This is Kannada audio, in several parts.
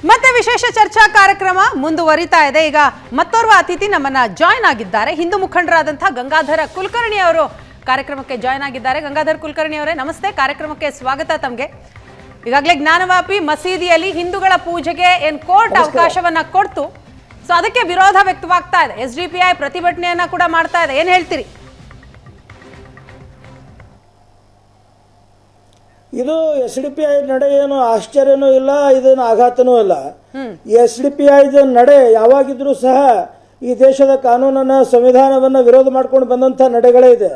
ಮತ್ತೆ ವಿಶೇಷ ಚರ್ಚಾ ಕಾರ್ಯಕ್ರಮ ಮುಂದುವರಿತಾ ಇದೆ. ಈಗ ಮತ್ತೋರ್ವ ಅತಿಥಿ ನಮ್ಮನ್ನ ಜಾಯ್ನ್ ಆಗಿದ್ದಾರೆ. ಹಿಂದೂ ಮುಖಂಡರಾದಂತಹ ಗಂಗಾಧರ ಕುಲಕರ್ಣಿ ಅವರು ಕಾರ್ಯಕ್ರಮಕ್ಕೆ ಜಾಯ್ನ್ ಆಗಿದ್ದಾರೆ. ಗಂಗಾಧರ್ ಕುಲಕರ್ಣಿ ಅವರೇ ನಮಸ್ತೆ, ಕಾರ್ಯಕ್ರಮಕ್ಕೆ ಸ್ವಾಗತ ತಮಗೆ. ಈಗಾಗಲೇ ಜ್ಞಾನವಾಪಿ ಮಸೀದಿಯಲ್ಲಿ ಹಿಂದೂಗಳ ಪೂಜೆಗೆ ಕೋರ್ಟ್ ಅವಕಾಶವನ್ನ ಕೊಡ್ತು. ಸೊ ಅದಕ್ಕೆ ವಿರೋಧ ವ್ಯಕ್ತವಾಗ್ತಾ ಇದೆ. SDPI ಪ್ರತಿಭಟನೆಯನ್ನ ಕೂಡ ಮಾಡ್ತಾ ಇದೆ. ಏನ್ ಹೇಳ್ತೀರಿ? ಇದು SDPI ನಡೆ ಏನು ಆಶ್ಚರ್ಯನೂ ಇಲ್ಲ, ಇದೇನು ಆಘಾತನೂ ಇಲ್ಲ. SDPI ನಡೆ ಯಾವಾಗಿದ್ರೂ ಸಹ ಈ ದೇಶದ ಕಾನೂನನ್ನ ಸಂವಿಧಾನವನ್ನ ವಿರೋಧ ಮಾಡ್ಕೊಂಡು ಬಂದಂತ ನಡೆಗಳೇ ಇದೆ.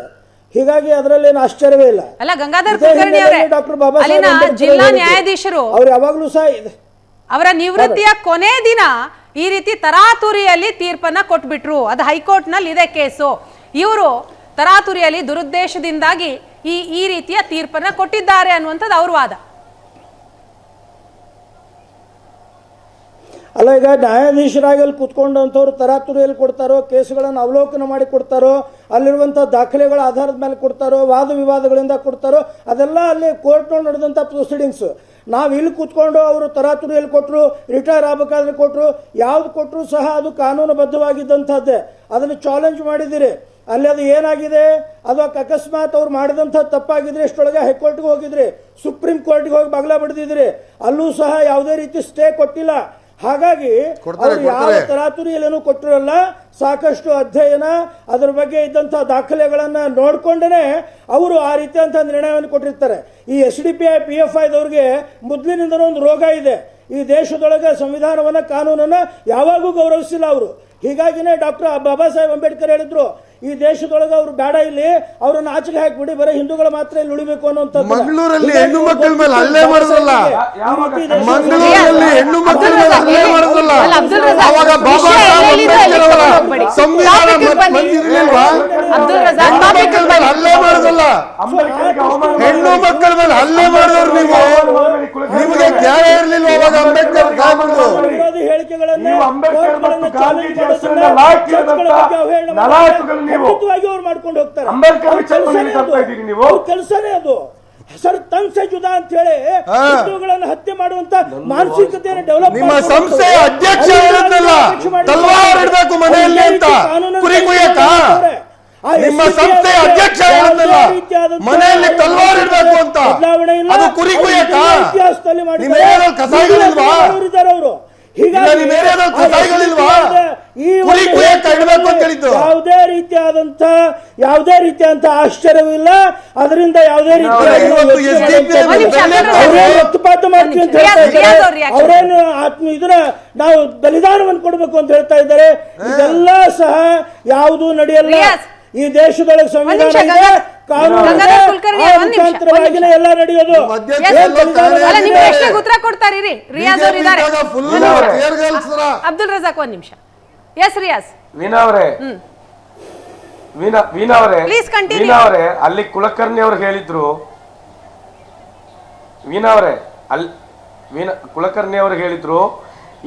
ಹೀಗಾಗಿ ಅದರಲ್ಲಿ ಏನು ಆಶ್ಚರ್ಯವೇ ಇಲ್ಲ. ಅಲ್ಲ ಗಂಗಾಧರ್ ಕುಲಕರ್ಣಿ ಅವರೇ, ಡಾಕ್ಟರ್ ಬಾಬಾ ಅಲ್ಲಿನ ಜಿಲ್ಲಾ ನ್ಯಾಯಾಧೀಶರು ಅವ್ರು ಯಾವಾಗ್ಲೂ ಸಹ ಅವರ ನಿವೃತ್ತಿಯ ಕೊನೆ ದಿನ ಈ ರೀತಿ ತರಾತುರಿಯಲ್ಲಿ ತೀರ್ಪನ್ನ ಕೊಟ್ಬಿಟ್ರು. ಅದು ಹೈಕೋರ್ಟ್ ನಲ್ಲಿ ಇದೆ ಕೇಸು. ಇವರು ತರಾತುರಿಯಲ್ಲಿ ದುರುದ್ದೇಶದಿಂದಾಗಿ ಈ ರೀತಿಯ ತೀರ್ಪನ್ನ ಕೊಟ್ಟಿದ್ದಾರೆ ಅನ್ನುವಂಥದ್ದು ಅವ್ರ ವಾದ. ಅಲ್ಲ, ಈಗ ನ್ಯಾಯಾಧೀಶರಾಗಿ ಅಲ್ಲಿ ಕೂತ್ಕೊಂಡಂಥವ್ರು ತರಾತುರಿಯಲ್ಲಿ ಕೊಡ್ತಾರೋ, ಕೇಸುಗಳನ್ನು ಅವಲೋಕನ ಮಾಡಿ ಕೊಡ್ತಾರೋ, ಅಲ್ಲಿರುವಂಥ ದಾಖಲೆಗಳ ಆಧಾರದ ಮೇಲೆ ಕೊಡ್ತಾರೋ, ವಾದ ವಿವಾದಗಳಿಂದ ಕೊಡ್ತಾರೋ, ಅದೆಲ್ಲ ಅಲ್ಲಿ ಕೋರ್ಟ್ನಲ್ಲಿ ನಡೆದಂಥ ಪ್ರೊಸೀಡಿಂಗ್ಸ್. ನಾವು ಇಲ್ಲಿ ಕೂತ್ಕೊಂಡು ಅವರು ತರಾತುರಿಯಲ್ಲಿ ಕೊಟ್ಟರು, ರಿಟೈರ್ ಆಗಬೇಕಾದ್ರೆ ಕೊಟ್ಟರು, ಯಾವ್ದು ಕೊಟ್ಟರು ಸಹ ಅದು ಕಾನೂನುಬದ್ಧವಾಗಿದ್ದಂಥದ್ದೇ. ಅದನ್ನು ಚಾಲೆಂಜ್ ಮಾಡಿದ್ದೀರಿ. ಅಲ್ಲಿ ಅದು ಏನಾಗಿದೆ, ಅದು ಅಕಸ್ಮಾತ್ ಅವ್ರು ಮಾಡಿದಂಥ ತಪ್ಪಾಗಿದ್ರೆ ಇಷ್ಟೊಳಗೆ ಹೈಕೋರ್ಟ್ಗೆ ಹೋಗಿದ್ರಿ, ಸುಪ್ರೀಂ ಕೋರ್ಟ್ಗೆ ಹೋಗಿ ಬಾಗ್ಲ ಬಡ್ದಿದ್ರಿ, ಅಲ್ಲೂ ಸಹ ಯಾವುದೇ ರೀತಿ ಸ್ಟೇ ಕೊಟ್ಟಿಲ್ಲ. ಹಾಗಾಗಿ ಅವರು ಯಾವ ತರಾತುರಿಯಲ್ಲೇನೂ ಕೊಟ್ಟಿರಲ್ಲ. ಸಾಕಷ್ಟು ಅಧ್ಯಯನ, ಅದರ ಬಗ್ಗೆ ಇದ್ದಂಥ ದಾಖಲೆಗಳನ್ನು ನೋಡಿಕೊಂಡೇ ಅವರು ಆ ರೀತಿಯಂಥ ನಿರ್ಣಯವನ್ನು ಕೊಟ್ಟಿರ್ತಾರೆ. ಈ SDPI PFIದವ್ರಿಗೆ ಮೊದಲಿನಿಂದನೂ ಒಂದು ರೋಗ ಇದೆ. ಈ ದೇಶದೊಳಗೆ ಸಂವಿಧಾನವನ್ನು, ಕಾನೂನನ್ನು ಯಾವಾಗೂ ಗೌರವಿಸಿಲ್ಲ ಅವರು. ಹೀಗಾಗಿನೇ ಡಾಕ್ಟರ್ ಬಾಬಾ ಸಾಹೇಬ್ ಅಂಬೇಡ್ಕರ್ ಹೇಳಿದ್ರು, ಈ ದೇಶದೊಳಗೆ ಅವರು ಬೇಡ, ಇಲ್ಲಿ ಅವರನ್ನು ಆಚೆಗೆ ಹಾಕಿಬಿಡಿ, ಬರೀ ಹಿಂದೂಗಳ ಮಾತ್ರ ಇಲ್ಲಿ ಉಳಿಬೇಕು ಅನ್ನುವಂಥದ್ದು. ಮಂಗಳೂರಲ್ಲಿ ಹೆಣ್ಣು ಮಕ್ಕಳ ಮೇಲೆ ಹಲ್ಲೆ ಮಾಡಿದ್ರಲ್ಲ, ಮಂಗಳೂರಲ್ಲಿ ಹೆಣ್ಣು ಮಕ್ಕಳ ಮೇಲೆ ಹಲ್ಲೆ ಮಾಡಿದ್ರಲ್ಲ, ಅವಾಗ ಬಾಬಾ ಸಾಹೇಬ್ ಅಂಬೇಡ್ಕರ್ ಅವರ ಸಂವಿಧಾನ ಮಂದಿರಲಿಲ್ವಾ? ಹೆಣ್ಣು ಮಕ್ಕಳ ಮೇಲೆ ಹಲ್ಲೆ ಮಾಡಿದ್ರಲ್ಲ, ಹೆಣ್ಣು ಮಕ್ಕಳ ಮೇಲೆ ಹಲ್ಲೆ ಮಾಡಿದವ್ರು ನೀವು, ನಿಮಗೆ ನ್ಯಾಯ ಇರಲಿಲ್ವ ಅವಾಗ ಅಂಬೇಡ್ಕರ್ ಸಾಹೇಬ್ರು? ಹೇಳಿಕೆಗಳನ್ನು ಮಾಡ್ಕೊಂಡು ಹೋಗ್ತಾರೆ. ಕೆಲಸನೇ ಅದು. ಸರ್ ತನ್ಸೆ ಜುದಾ ಅಂತ ಹೇಳಿ ಹಿಂದೂಗಳನ್ನು ಹತ್ಯೆ ಮಾಡುವಂತ ಮಾನಸಿಕತೆಯನ್ನು ಡೆವಲಪ್. ನಿಮ್ಮ ಸಂಸ್ಥೆ ಅಧ್ಯಕ್ಷ ಹೇಳಿದ್ನಲ್ಲ, ತಲ್ವಾರ್ ಇಡಬೇಕು ಮನೆಯಲ್ಲಿ ಅಂತ, ಕುರಿ ಕುಯ್ಯಕ. ನಿಮ್ಮ ಸಂಸ್ಥೆ ಅಧ್ಯಕ್ಷ ಹೇಳಿದ್ನಲ್ಲ, ಮನೆಯಲ್ಲಿ ತಲ್ವಾರ್ ಇಡಬೇಕು ಅಂತ, ಅದು ಕುರಿ ಕುಯ್ಯಕ. ನಿಮ್ಮ ಏರಿಯಾದಲ್ಲಿ ಕಸಾಯಿಗಳಿಲ್ವಾ? ಅವರು ಯಾವುದೇ ರೀತಿಯಾದಂತ ಆಶ್ಚರ್ಯವೂ ಇಲ್ಲ. ಅದರಿಂದ ಯಾವುದೇ ರೀತಿಯ ರಕ್ತಪಾತ ಮಾಡ್ತೀವಿ ಅಂತ ಹೇಳ್ತಾ ಇದ್ದಾರೆ. ಅವರೇನು ಇದನ್ನ ನಾವು ಬಲಿದಾನವನ್ನು ಕೊಡಬೇಕು ಅಂತ ಹೇಳ್ತಾ ಇದ್ದಾರೆ. ಇದೆಲ್ಲ ಸಹ ಯಾವುದೂ ನಡೆಯಲ್ಲ. ಈ ದೇಶದೊಳಗೆ ಸಂವಿಧಾನ ಇದೆ, ಕಾನೂನು ಮುಖಾಂತರವಾಗಿನೇ ಎಲ್ಲ ನಡೆಯೋದು. ಉತ್ತರ ಕೊಡ್ತಾರೆ ಅಬ್ದುಲ್ ರಜಾಕ್. ಒಂದ್ ನಿಮಿಷ. ಎಸ್ ರಿಯಾಜ್. ವೀಣಾ ಅವರೇ ಅಲ್ಲಿ ಕುಲಕರ್ಣಿ ಅವರು ಹೇಳಿದ್ರು, ಕುಲಕರ್ಣಿ ಅವರು ಹೇಳಿದ್ರು,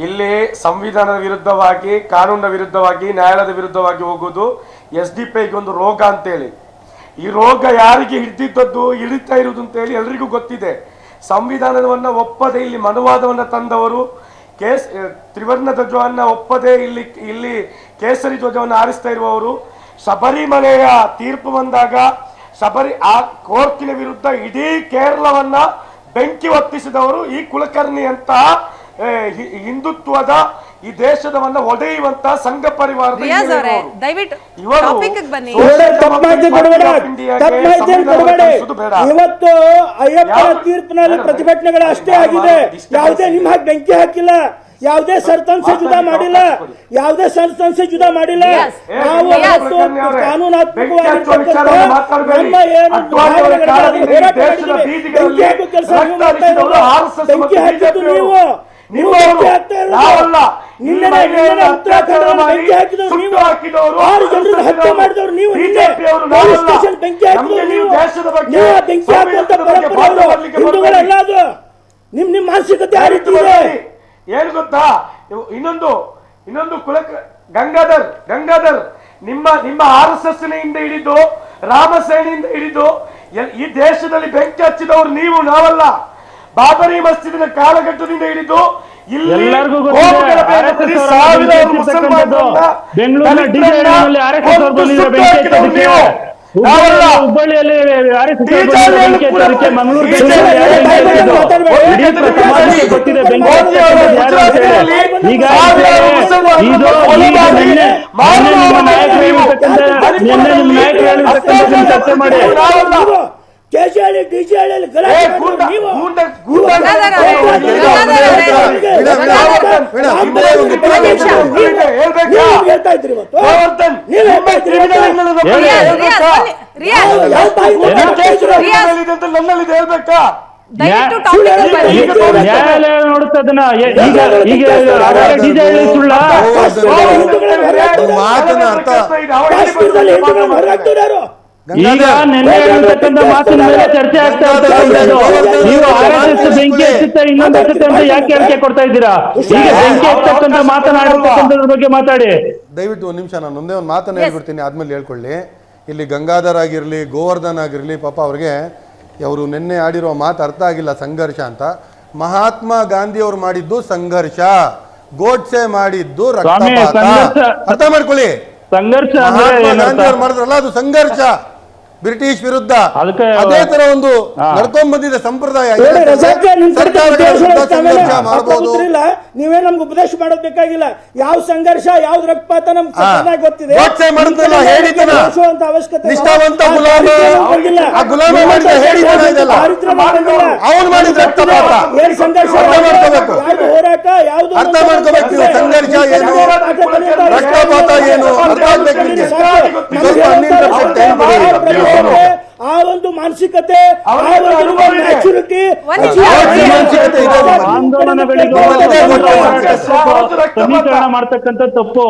ಇಲ್ಲಿ ಸಂವಿಧಾನದ ವಿರುದ್ಧವಾಗಿ, ಕಾನೂನಿನ ವಿರುದ್ಧವಾಗಿ, ನ್ಯಾಯಾಲಯದ ವಿರುದ್ಧವಾಗಿ ಹೋಗುವುದು SDPIಗೆ ಒಂದು ರೋಗ ಅಂತೇಳಿ. ಈ ರೋಗ ಯಾರಿಗೆ ಹಿಡಿದಿದ್ದದ್ದು, ಹಿಡಿತಾ ಇರುವುದು ಅಂತೇಳಿ ಎಲ್ರಿಗೂ ಗೊತ್ತಿದೆ. ಸಂವಿಧಾನವನ್ನ ಒಪ್ಪದೆ ಇಲ್ಲಿ ಮನುವಾದವನ್ನ ತಂದವರು, ತ್ರಿವರ್ಣ ಧ್ವಜವನ್ನ ಒಪ್ಪದೆ ಇಲ್ಲಿ ಕೇಸರಿ ಧ್ವಜವನ್ನು ಆರಿಸ್ತಾ ಇರುವವರು, ಶಬರಿಮಲೆಯ ತೀರ್ಪು ಬಂದಾಗ ಆ ಕೋರ್ಟಿನ ವಿರುದ್ಧ ಇಡೀ ಕೇರಳವನ್ನ ಬೆಂಕಿ ಹೊತ್ತಿಸಿದವರು ಈ ಕುಲಕರ್ಣಿ ಅಂತ ಹಿಂದುತ್ವದ ಈ ದೇಶದವನ್ನ ಒಡೆಯುವಂತ ಸಂಘ ಪರಿವಾರದ ಇವತ್ತು ಅಯ್ಯಪ್ಪ ತೀರ್ಪಿನಲ್ಲಿ ಪ್ರತಿಭಟನೆಗಳು ಅಷ್ಟೇ ಆಗಿದೆ. ಯಾವುದೇ ನಿಮ್ಮ ಬೆಂಕಿ ಹಾಕಿಲ್ಲ, ಯಾವುದೇ ಸರ್ತನ್ಸೆ ಜುದಾ ಮಾಡಿಲ್ಲ, ಯಾವುದೇ ಸರ್ತನ್ಸೆ ಜುದಾ ಮಾಡಿಲ್ಲ. ನಾವು ಕಾನೂನಾತ್ಮಕವಾಗಿರ್ತಕ್ಕಂಥ ನಮ್ಮ ಏನು ಹೋರಾಟ ಬೆಂಕಿ ಹಾಕೋ ಕೆಲಸ ನೀವು ಮಾಡ್ತಾ ಇರೋದು. ಬೆಂಕಿ ಹಾಕಿದ್ದು ನೀವು ಬೆಂಕಿ ಹಾಕ್ತಾ ಇರೋದು. ಉತ್ತರಾಖಂಡ ಬೆಂಕಿ ಹಾಕಿದವರು ನೀವು, 6 ಜನರನ್ನು ಹತ್ಯೆ ಮಾಡಿದವರು ನೀವು, ಪೊಲೀಸ್ ಸ್ಟೇಷನ್ ಬೆಂಕಿ ಹಾಕಿದವರು ನೀವು. ನೀವು ಬೆಂಕಿ ಹಾಕುವಂತ ಪರಂಪರೆ ಹಿಂದೂಗಳೆಲ್ಲ ಅದು. ನಿಮ್ಮ ಮಾನಸಿಕತೆ ಆ ರೀತಿ ಇದೆ. ಏನು ಗೊತ್ತಾ, ಇನ್ನೊಂದು ಗಂಗಾಧರ್ ನಿಮ್ಮ RSS ನಿಂದ ಹಿಡಿದು, ರಾಮಸೇನೆಯಿಂದ ಹಿಡಿದು ಈ ದೇಶದಲ್ಲಿ ಬೆಂಕಿ ಹಚ್ಚಿದವರು ನೀವು, ನಾವಲ್ಲ. ಬಾಬರಿ ಮಸ್ಜಿದಿನ ಕಾಲಘಟ್ಟದಿಂದ ಹಿಡಿದು ಇಲ್ಲಿ ಎಲ್ಲರಿಗೂ ಕೋಮುಗಲಭೆ ಗೊತ್ತಿದೆ. ಬರೀ RSS ಸಾವಿರಾರು ಅವರು ಮುಸಲ್ಮಾನರನ್ನ ಬೆಂಗಳೂರಿನ ಡಿಜೆನಲ್ಲಿ RSS ಅವರು ಬಂದಿದ್ದಾರೆ ಬೆಂಕಿ ಹಚ್ಚೋದಕ್ಕೆ. ಹುಬ್ಬಳ್ಳಿಯಲ್ಲಿ RSS ಅವರು ಬಂದಿದ್ದಾರೆ ಬೆಂಕಿ ಹಚ್ಚೋದಕ್ಕೆ. ಮಂಗಳೂರು ಗೊತ್ತಿದೆ ಬೆಂಕಿ ಹಚ್ಚೋದಕ್ಕೆ ಯಾರು ಅಂತ ಹೇಳಿ. ಈಗ ಇದು ನಾಯಕರು ಹೇಳಿರ್ತಕ್ಕಂಥ ಚರ್ಚೆ ಮಾಡಿ. ಕೆಜೆಹಳ್ಳಿ ಡಿಜೆಹಳ್ಳಿ ಹೇಳ್ತಾ ಇದ್ರಿ ಇವತ್ತು ನೀವ್ ಹೇಳ್ತಾ ಇದ್ರಿ ನನ್ನಲ್ಲಿ ಹೇಳ್ಬೇಕಾ? ನ್ಯಾಯಾಲಯ ನೋಡುತ್ತೆ ಅದನ್ನ. ಈಗ ಡಿಜೆಹಳ್ಳಿ ಸುಳ್ಳ ಮಾತನ್ನ ಅರ್ಥ ಈಗ ನಿನ್ನೆ ಹೇಳಿರ್ತಕ್ಕಂಥ ಮಾತಿನ ಮೇಲೆ ಚರ್ಚೆ ಆಗ್ತಾ ಇರ್ತಕ್ಕಂಥದ್ದು. ನೀವು RSS ಬೆಂಕಿ ಹಚ್ಚುತ್ತೆ ಇನ್ನೊಂದು ಹಚ್ಚುತ್ತೆ ಅಂತ ಯಾಕೆ ಹೇಳಿಕೆ ಕೊಡ್ತಾ ಇದ್ದೀರಾ? ಈಗ ಬೆಂಕಿ ಹಚ್ಚತಕ್ಕಂಥ ಮಾತನಾಡಿರ್ತಕ್ಕಂಥದ್ರ ಬಗ್ಗೆ ಮಾತಾಡಿ. ದಯವಿಟ್ಟು ಒಂದು ನಿಮಿಷ ನಾನು ಒಂದೇ ಒಂದು ಮಾತನ್ನ ಹೇಳ್ಬಿಡ್ತೀನಿ, ಆದ್ಮೇಲೆ ಹೇಳ್ಕೊಳ್ಳಿ. ಇಲ್ಲಿ ಗಂಗಾಧರ್ ಆಗಿರಲಿ, ಗೋವರ್ಧನ್ ಆಗಿರಲಿ, ಪಾಪ ಅವ್ರಿಗೆ ಅವರು ನಿನ್ನೆ ಆಡಿರೋ ಮಾತು ಅರ್ಥ ಆಗಿಲ್ಲ, ಸಂಘರ್ಷ ಅಂತ. ಮಹಾತ್ಮ ಗಾಂಧಿ ಅವರು ಮಾಡಿದ್ದು ಸಂಘರ್ಷ, ಗೋಡ್ಸೆ ಮಾಡಿದ್ದು ರಕ್ತಪಾತ. ಅರ್ಥ ಮಾಡ್ಕೊಳ್ಳಿ. ಸಂಘರ್ಷ ಮಹಾತ್ಮ ಗಾಂಧಿ ಅವ್ರು ಮಾಡಿದ್ರಲ್ಲ ಅದು ಸಂಘರ್ಷ ಬ್ರಿಟಿಷ್ ವಿರುದ್ಧ. ಅದೇ ತರ ಒಂದು ನಡ್ಕೊಂಡ್ ಬಂದಿದೆ ಸಂಪ್ರದಾಯ. ನೀವೇ ನಮ್ಗೆ ಉಪದೇಶ ಮಾಡೋದ್ ಬೇಕಾಗಿಲ್ಲ. ಯಾವ ಸಂಘರ್ಷ ಯಾವ್ದು ರಕ್ತಪಾತ ನಮ್ಗೆ ಚೆನ್ನಾಗಿ ಗೊತ್ತಿದೆ. ನಿಷ್ಠಾವಂತ ಗುಲಾಮ ಆ ಗುಲಾಮ ಮಾಡಿದ ಹೇಳಿದನ ಇದೆಲ್ಲ ಅವನು ಮಾಡಿದ ರಕ್ತಪಾತ. ಏನ್ ಸಂಘರ್ಷ ಹೋರಾಟ ಯಾವ್ದು ಅರ್ಥ ಮಾಡ್ಕೋಬೇಕು. ಸಂಘರ್ಷ ಏನು, ರಕ್ತಪಾತ ಏನು ಅರ್ಥ ಆಗ್ಬೇಕು ನಿಮ್ಗೆ. ಸ್ವಲ್ಪ ಆ ಒಂದು ಮಾನಸಿಕತೆ, ಮ್ಯಾಚುರಿಟಿ, ಸಮೀಕರಣ ಮಾಡ್ತಕ್ಕಂಥ ತಪ್ಪು.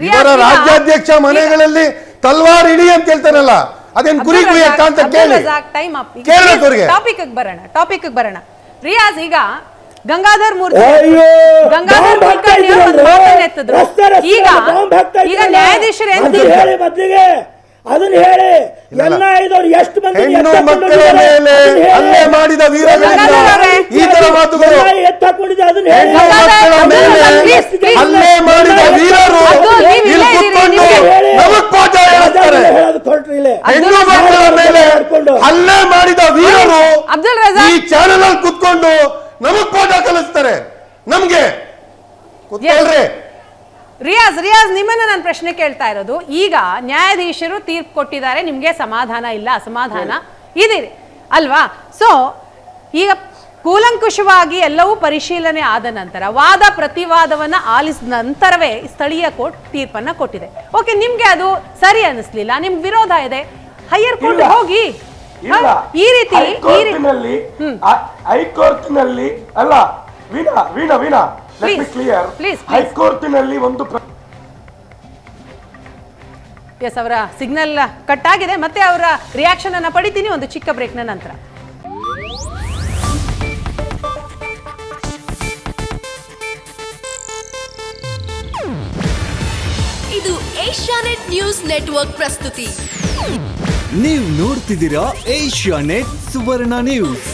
ಇವರ ರಾಜ್ಯಾಧ್ಯಕ್ಷ ಮನೆಗಳಲ್ಲಿ ತಲ್ವಾರ್ ಇಡಿ ಅಂತ ಹೇಳ್ತಾರಲ್ಲ, ಅದೇನ್ ಗುರಿ ಗುಯ್ಯಕ್ಕ ಅಂತ ಕೇಳಿ ಕೇಳಬೇಕು ಅವ್ರಿಗೆ. ಟಾಪಿಕ್ ಬರೋಣ. ರಿಯಾಜ್, ಈಗ ಗಂಗಾಧರ್ ಮೂರ್ತಿ ಕುಲಕರ್ಣಿ ಅವರು ಒಂದು ಮಾತನ್ನ ಎತ್ತಿದ್ರು. ಈಗ ನ್ಯಾಯಾಧೀಶರು ಮೊದಲಿಗೆ ಅದನ್ನ ಹೇಳಿ ಎಷ್ಟು ಮಂದಿ ಹೆಣ್ಣು ಮಕ್ಕಳ ಮೇಲೆ ಹಲ್ಲೆ ಮಾಡಿದ ವೀರಗಳಿಗೆ ಈ ತರ ಮಾತುಗಳು. ಹೆಣ್ಣು ಮಕ್ಕಳ ಮೇಲೆ ಹಲ್ಲೆ ಮಾಡಿದ ವೀರರು ಇಲ್ಲಿ ಕೂತ್ಕೊಂಡು ನಮಗ್ ಪಾಠ ಹೇಳ್ತಾರೆ. ಹೆಣ್ಣು ಮಕ್ಕಳ ಮೇಲೆ ಹಲ್ಲೆ ಮಾಡಿದ ವೀರರು ಈ ಚಾನೆಲ್ ಅಲ್ಲಿ ಕೂತ್ಕೊಂಡು ನಮಗ್ ಪಾಠ ಕಲಿಸ್ತಾರೆ. ನಮ್ಗೆ ಕೂತ್ಕೊಳ್ರಿ. ರಿಯಾಜ್, ನಿಮ್ಮನ್ನ ನಾನು ಪ್ರಶ್ನೆ ಕೇಳ್ತಾ ಇರೋದು, ಈಗ ನ್ಯಾಯಾಧೀಶರು ತೀರ್ಪು ಕೊಟ್ಟಿದ್ದಾರೆ, ನಿಮ್ಗೆ ಸಮಾಧಾನ ಇಲ್ಲ, ಅಸಮಾಧಾನ ಇದೀರಿ ಅಲ್ವಾ? ಸೊ ಈಗ ಕೂಲಂಕುಷವಾಗಿ ಎಲ್ಲವೂ ಪರಿಶೀಲನೆ ಆದ ನಂತರ ವಾದ ಪ್ರತಿವಾದವನ್ನ ಆಲಿಸಿದ ನಂತರವೇ ಸ್ಥಳೀಯ ಕೋರ್ಟ್ ತೀರ್ಪನ್ನ ಕೊಟ್ಟಿದೆ. ಓಕೆ, ನಿಮ್ಗೆ ಅದು ಸರಿ ಅನಿಸ್ಲಿಲ್ಲ, ನಿಮ್ ವಿರೋಧ ಇದೆ, ಹೈಯರ್ ಕೋರ್ಟ್ ಹೋಗಿ. ಈ ರೀತಿ ಹೈಕೋರ್ಟ್ನಲ್ಲಿ ಅಲ್ಲ, ವೀಣಾ let me clear. ಹೈಕೋರ್ಟಿನಲ್ಲಿ ಒಂದು ಎಸ್, ಅವರ ಸಿಗ್ನಲ್ ಕಟ್ ಆಗಿದೆ. ಮತ್ತೆ ಅವರ ರಿಯಾಕ್ಷನ್ ಅನ್ನ ಪಡಿತೀನಿ ಒಂದು ಚಿಕ್ಕ ಬ್ರೇಕ್ನ ನಂತರ. ಇದು ಏಷ್ಯಾನೆಟ್ ನ್ಯೂಸ್ ನೆಟ್ವರ್ಕ್ ಪ್ರಸ್ತುತಿ. ನೀವು ನೋಡ್ತಿದ್ದೀರಾ ಏಷ್ಯಾನೆಟ್ ಸುವರ್ಣ ನ್ಯೂಸ್.